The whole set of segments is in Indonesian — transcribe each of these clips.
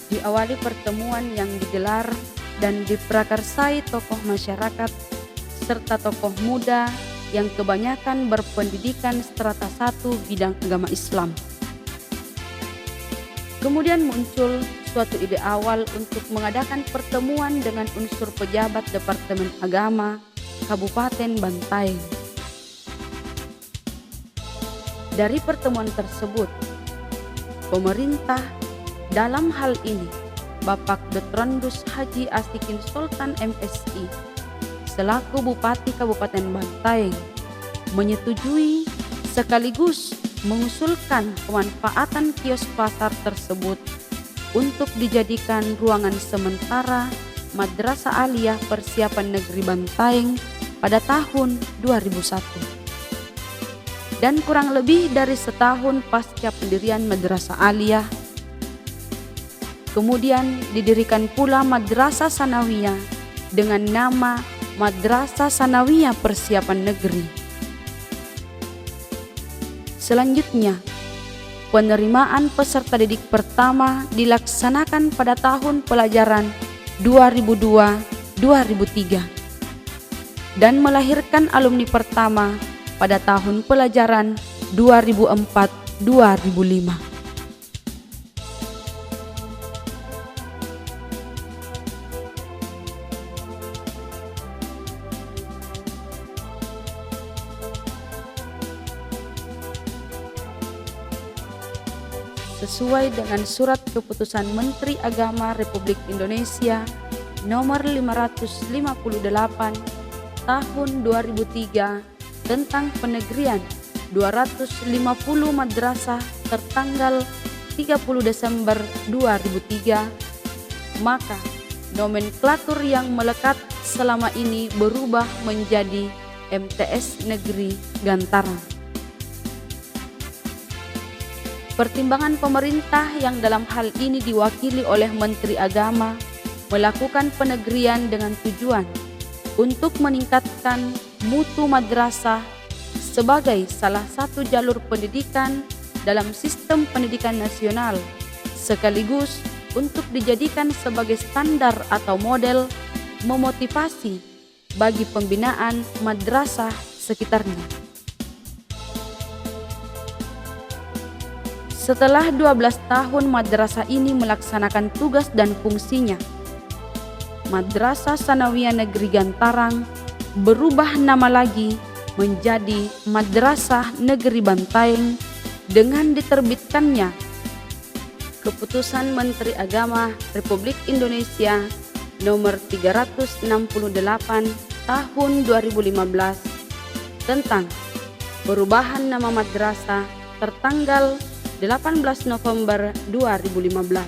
Diawali pertemuan yang digelar dan diprakarsai tokoh masyarakat serta tokoh muda yang kebanyakan berpendidikan strata 1 bidang agama Islam. Kemudian muncul suatu ide awal untuk mengadakan pertemuan dengan unsur pejabat Departemen Agama Kabupaten Bantaeng. Dari pertemuan tersebut, pemerintah dalam hal ini Bapak Dotrondus Haji Asikin Sultan MSI selaku Bupati Kabupaten Bantaeng menyetujui sekaligus mengusulkan pemanfaatan kios pasar tersebut untuk dijadikan ruangan sementara Madrasah Aliyah Persiapan Negeri Bantaeng pada tahun 2001. Dan kurang lebih dari setahun pasca pendirian Madrasah Aliyah, kemudian didirikan pula Madrasah Sanawiyah dengan nama Madrasah Sanawiyah Persiapan Negeri. Selanjutnya, penerimaan peserta didik pertama dilaksanakan pada tahun pelajaran 2002-2003 dan melahirkan alumni pertama pada tahun pelajaran 2004-2005. Sesuai dengan Surat Keputusan Menteri Agama Republik Indonesia Nomor 558 Tahun 2003 tentang penegrian 250 madrasah tertanggal 30 Desember 2003, maka nomenklatur yang melekat selama ini berubah menjadi MTS Negeri Gantaran. Pertimbangan pemerintah yang dalam hal ini diwakili oleh Menteri Agama melakukan penegrian dengan tujuan untuk meningkatkan mutu madrasah sebagai salah satu jalur pendidikan dalam sistem pendidikan nasional, sekaligus untuk dijadikan sebagai standar atau model memotivasi bagi pembinaan madrasah sekitarnya. Setelah 12 tahun madrasah ini melaksanakan tugas dan fungsinya, Madrasah Sanawiyah Negeri Gantarang berubah nama lagi menjadi Madrasah Negeri Bantaeng dengan diterbitkannya Keputusan Menteri Agama Republik Indonesia Nomor 368 Tahun 2015 tentang perubahan nama madrasah tertanggal 18 November 2015.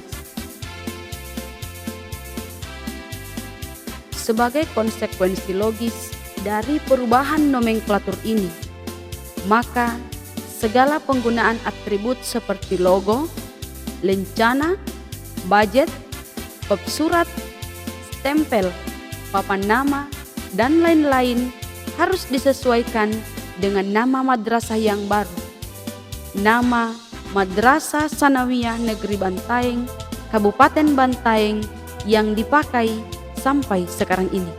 Sebagai konsekuensi logis dari perubahan nomenklatur ini, maka segala penggunaan atribut seperti logo, lencana, budget, pop surat, stempel, papan nama, dan lain-lain harus disesuaikan dengan nama madrasah yang baru. Nama Madrasah Sanawiyah Negeri Bantaeng, Kabupaten Bantaeng yang dipakai sampai sekarang ini.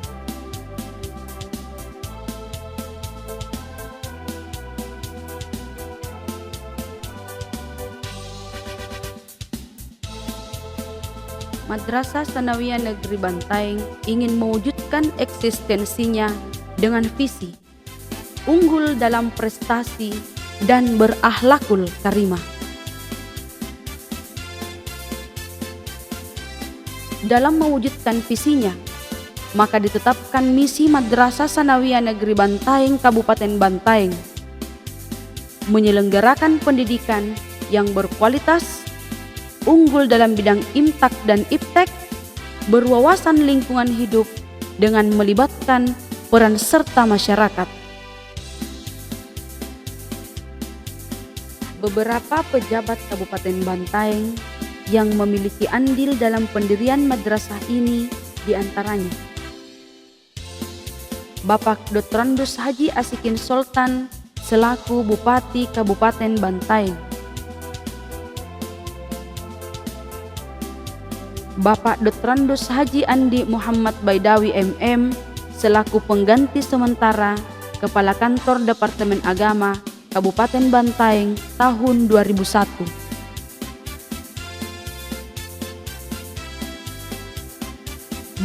Madrasah Sanawiyah Negeri Bantaeng ingin mewujudkan eksistensinya dengan visi unggul dalam prestasi dan berakhlakul karimah. Dalam mewujudkan visinya, maka ditetapkan misi Madrasah Sanawiyah Negeri Bantaeng Kabupaten Bantaeng menyelenggarakan pendidikan yang berkualitas, unggul dalam bidang imtak dan iptek, berwawasan lingkungan hidup dengan melibatkan peran serta masyarakat. Beberapa pejabat Kabupaten Bantaeng yang memiliki andil dalam pendirian madrasah ini diantaranya Bapak Dotrondus Haji Asikin Sultan selaku Bupati Kabupaten Bantaeng, Bapak Dotrandus Haji Andi Muhammad Baidawi MM selaku pengganti sementara Kepala Kantor Departemen Agama Kabupaten Bantaeng tahun 2001.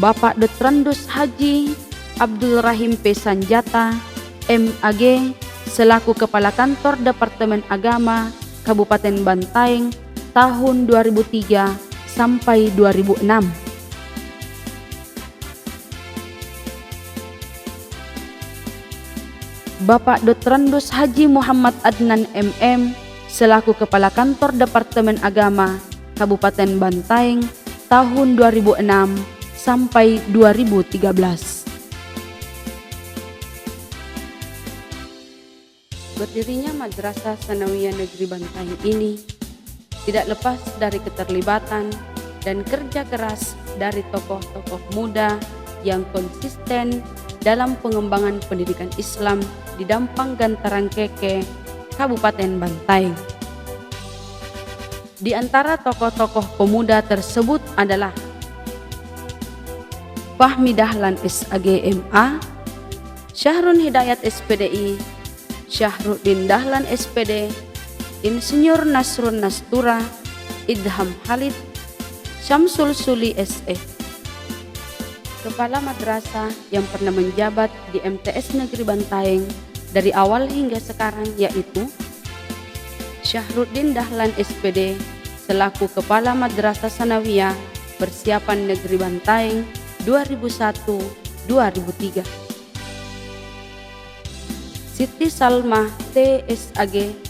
Bapak Dotrandus Haji Abdul Rahim P. Sanjata MAG selaku Kepala Kantor Departemen Agama Kabupaten Bantaeng tahun 2003 sampai 2006. Bapak Dotrandus Haji Muhammad Adnan MM selaku Kepala Kantor Departemen Agama Kabupaten Bantaeng tahun 2006 sampai 2013. Berdirinya Madrasah Sanawiyah Negeri Bantaeng ini tidak lepas dari keterlibatan dan kerja keras dari tokoh-tokoh muda yang konsisten dalam pengembangan pendidikan Islam di Dampang Gantaran Keke, Kabupaten Bantaeng. Di antara tokoh-tokoh pemuda tersebut adalah Fahmi Dahlan SAG MA, Syahrun Hidayat SPDI, Syahruddin Dahlan SPD, Insinyur Nasrun Nastura, Idham Halid, Syamsul Suli SE. Kepala madrasah yang pernah menjabat di MTS Negeri Bantaeng dari awal hingga sekarang yaitu Syahruddin Dahlan SPD selaku Kepala Madrasah Sanawiyah Persiapan Negeri Bantaeng 2001-2003. Siti Salmah TSAG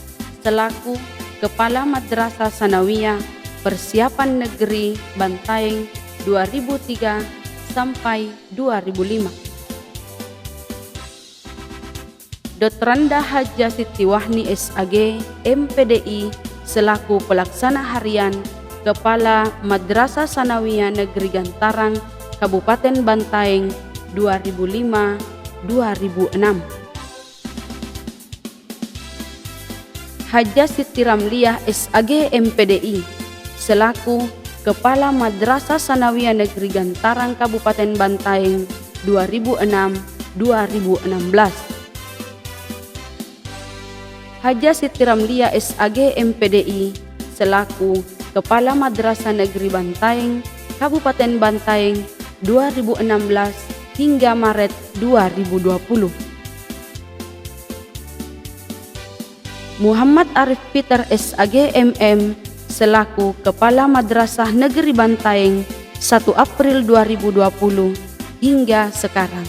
selaku Kepala Madrasah Sanawiyah Persiapan Negeri Bantaeng 2003 sampai 2005. Dotranda Haja Siti Wahni SAG MPDI selaku Pelaksana Harian Kepala Madrasah Sanawiyah Negeri Gantarang Kabupaten Bantaeng 2005-2006. Haja Siti Ramliah SAG MPDI selaku Kepala Madrasah Sanawiyah Negeri Gantarang Kabupaten Bantaeng 2006-2016. Haja Siti Ramliah SAG MPDI selaku Kepala Madrasah Negeri Bantaeng Kabupaten Bantaeng 2016 hingga Maret 2020. Muhammad Arif Peter SAG MM selaku Kepala Madrasah Negeri Bantaeng 1 April 2020 hingga sekarang.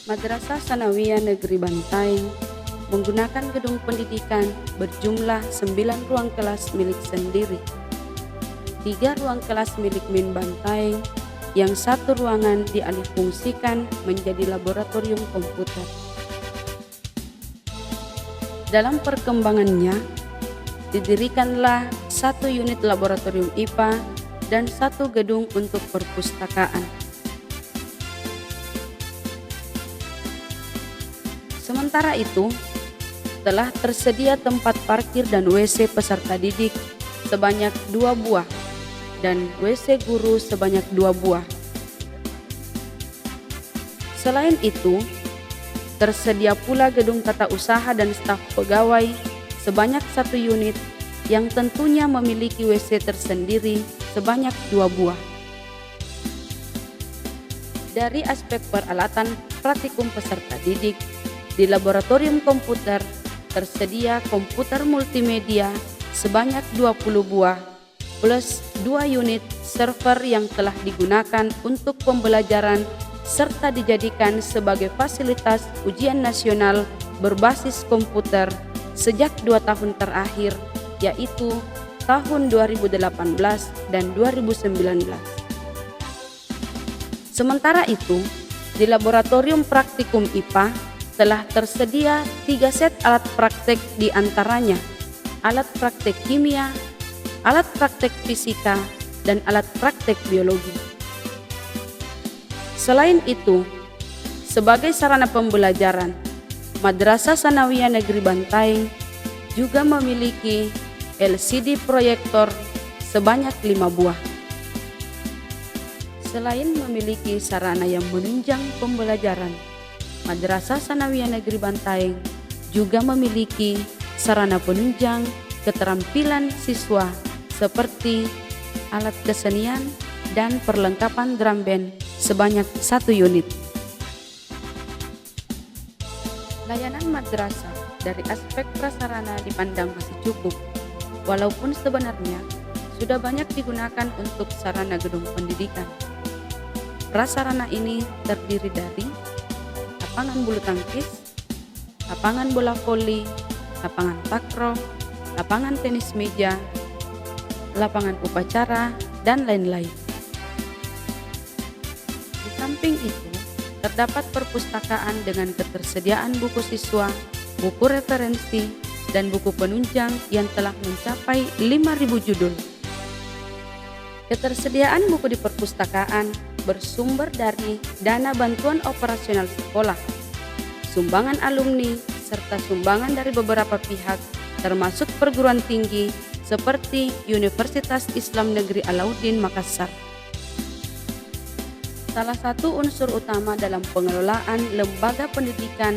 Madrasah Sanawiyah Negeri Bantaeng menggunakan gedung pendidikan berjumlah 9 ruang kelas milik sendiri, 3 ruang kelas milik Min Bantaeng, yang 1 ruangan dialihfungsikan menjadi laboratorium komputer. Dalam perkembangannya, didirikanlah 1 unit laboratorium IPA dan 1 gedung untuk perpustakaan. Sementara itu, telah tersedia tempat parkir dan WC peserta didik sebanyak 2 buah dan WC guru sebanyak 2 buah. Selain itu, tersedia pula gedung tata usaha dan staf pegawai sebanyak 1 unit yang tentunya memiliki WC tersendiri sebanyak 2 buah. Dari aspek peralatan praktikum peserta didik, di laboratorium komputer tersedia komputer multimedia sebanyak 20 buah plus 2 unit server yang telah digunakan untuk pembelajaran serta dijadikan sebagai fasilitas ujian nasional berbasis komputer sejak 2 tahun terakhir, yaitu tahun 2018 dan 2019. Sementara itu, di laboratorium praktikum IPA telah tersedia 3 set alat praktek, di antaranya alat praktek kimia, alat praktek fisika, dan alat praktek biologi. Selain itu, sebagai sarana pembelajaran, Madrasah Sanawiyah Negeri Bantaeng juga memiliki LCD proyektor sebanyak 5 buah. Selain memiliki sarana yang menunjang pembelajaran, Madrasah Sanawiyah Negeri Bantaeng juga memiliki sarana penunjang keterampilan siswa seperti alat kesenian dan perlengkapan drum band sebanyak 1 unit. Layanan madrasah dari aspek prasarana dipandang masih cukup, walaupun sebenarnya sudah banyak digunakan untuk sarana gedung pendidikan. Prasarana ini terdiri dari lapangan bulu tangkis, lapangan bola voli, lapangan takraw, lapangan tenis meja, lapangan upacara, dan lain-lain. Di samping itu, terdapat perpustakaan dengan ketersediaan buku siswa, buku referensi, dan buku penunjang yang telah mencapai 5.000 judul. Ketersediaan buku di perpustakaan bersumber dari dana bantuan operasional sekolah, sumbangan alumni, serta sumbangan dari beberapa pihak termasuk perguruan tinggi seperti Universitas Islam Negeri Alauddin Makassar. Salah satu unsur utama dalam pengelolaan lembaga pendidikan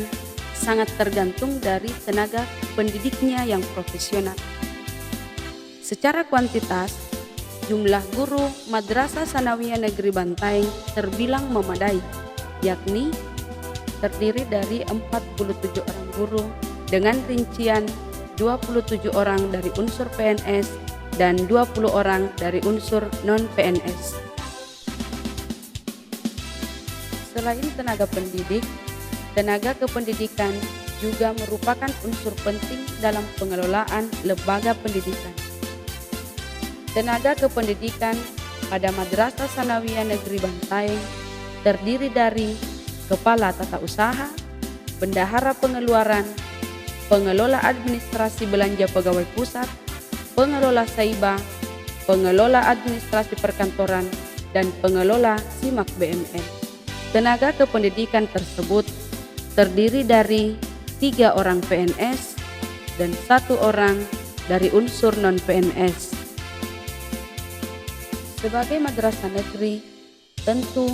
sangat tergantung dari tenaga pendidiknya yang profesional. Secara kuantitas, jumlah guru Madrasah Sanawiyah Negeri Bantaeng terbilang memadai, yakni terdiri dari 47 orang guru dengan rincian 27 orang dari unsur PNS dan 20 orang dari unsur non-PNS. Selain tenaga pendidik, tenaga kependidikan juga merupakan unsur penting dalam pengelolaan lembaga pendidikan. Tenaga kependidikan pada Madrasah Sanawiyah Negeri Bantaeng terdiri dari kepala tata usaha, bendahara pengeluaran, pengelola administrasi belanja pegawai pusat, pengelola Saiba, pengelola administrasi perkantoran, dan pengelola SIMAK BMN. Tenaga kependidikan tersebut terdiri dari 3 orang PNS dan 1 orang dari unsur non-PNS. Sebagai madrasah negeri, tentu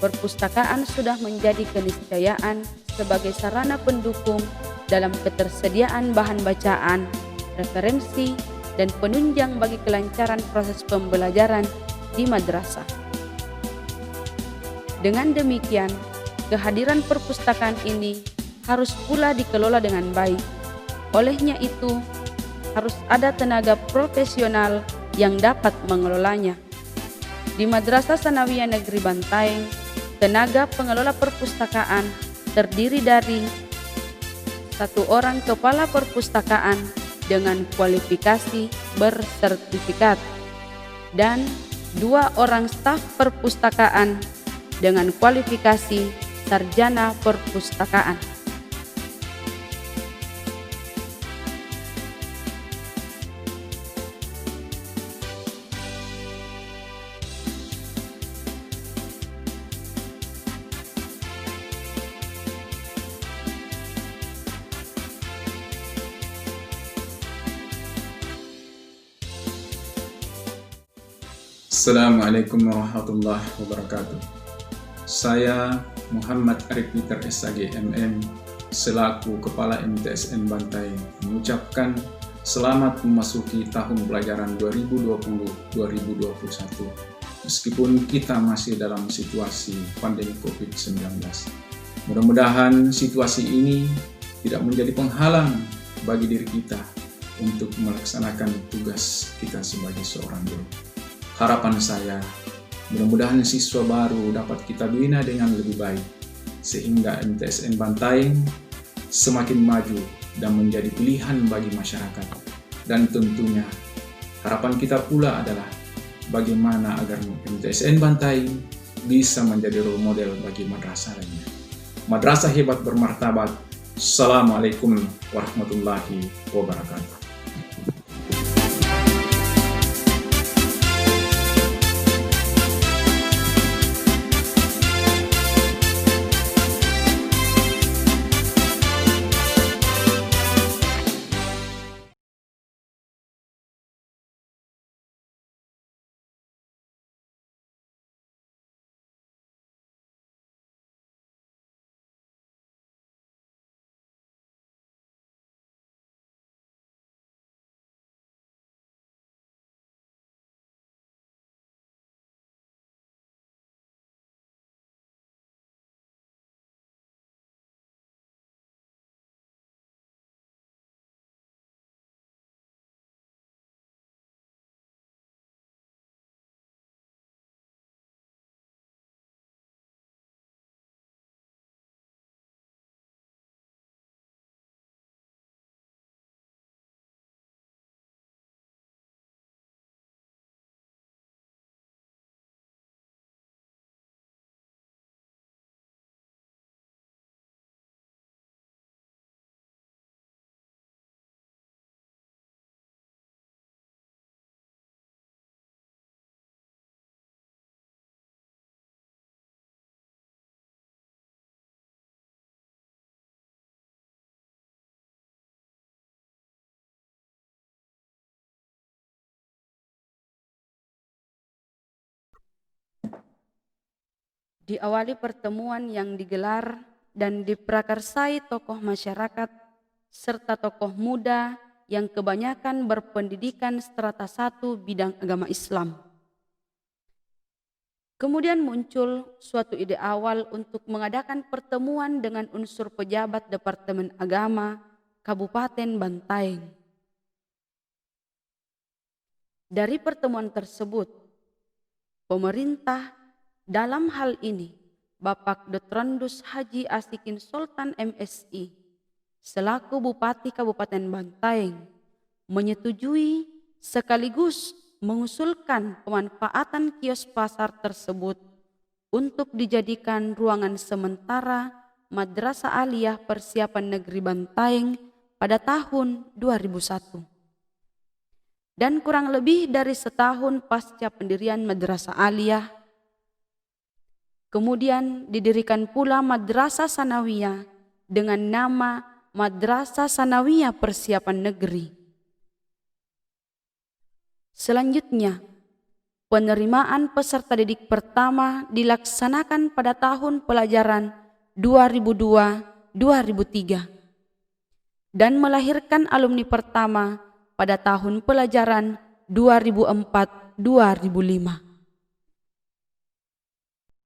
perpustakaan sudah menjadi keniscayaan sebagai sarana pendukung dalam ketersediaan bahan bacaan, referensi, dan penunjang bagi kelancaran proses pembelajaran di madrasah. Dengan demikian, kehadiran perpustakaan ini harus pula dikelola dengan baik. Olehnya itu, harus ada tenaga profesional yang dapat mengelolanya. Di Madrasah Sanawiyah Negeri Bantaeng, tenaga pengelola perpustakaan terdiri dari 1 orang kepala perpustakaan dengan kualifikasi bersertifikat dan 2 orang staf perpustakaan dengan kualifikasi sarjana perpustakaan. Assalamualaikum warahmatullahi wabarakatuh. Saya Muhammad Arif Peter SAG MM selaku Kepala MTSN Bantaeng mengucapkan selamat memasuki tahun pelajaran 2020-2021 meskipun kita masih dalam situasi pandemi COVID-19. Mudah-mudahan situasi ini tidak menjadi penghalang bagi diri kita untuk melaksanakan tugas kita sebagai seorang guru. Harapan saya, mudah-mudahan siswa baru dapat kita bina dengan lebih baik, sehingga MTSN Bantaeng semakin maju dan menjadi pilihan bagi masyarakat. Dan tentunya harapan kita pula adalah bagaimana agar MTSN Bantaeng bisa menjadi role model bagi madrasah lainnya. Madrasah hebat bermartabat. Assalamualaikum warahmatullahi wabarakatuh. Diawali pertemuan yang digelar dan diprakarsai tokoh masyarakat serta tokoh muda yang kebanyakan berpendidikan strata 1 bidang agama Islam. Kemudian muncul suatu ide awal untuk mengadakan pertemuan dengan unsur pejabat Departemen Agama Kabupaten Bantaeng. Dari pertemuan tersebut, pemerintah dalam hal ini Bapak Dotrandus Haji Asikin Sultan MSI selaku Bupati Kabupaten Bantaeng menyetujui sekaligus mengusulkan pemanfaatan kios pasar tersebut untuk dijadikan ruangan sementara Madrasah Aliyah Persiapan Negeri Bantaeng pada tahun 2001. Dan kurang lebih dari setahun pasca pendirian Madrasah Aliyah, kemudian didirikan pula Madrasah Sanawiyah dengan nama Madrasah Sanawiyah Persiapan Negeri. Selanjutnya, penerimaan peserta didik pertama dilaksanakan pada tahun pelajaran 2002-2003 dan melahirkan alumni pertama pada tahun pelajaran 2004-2005.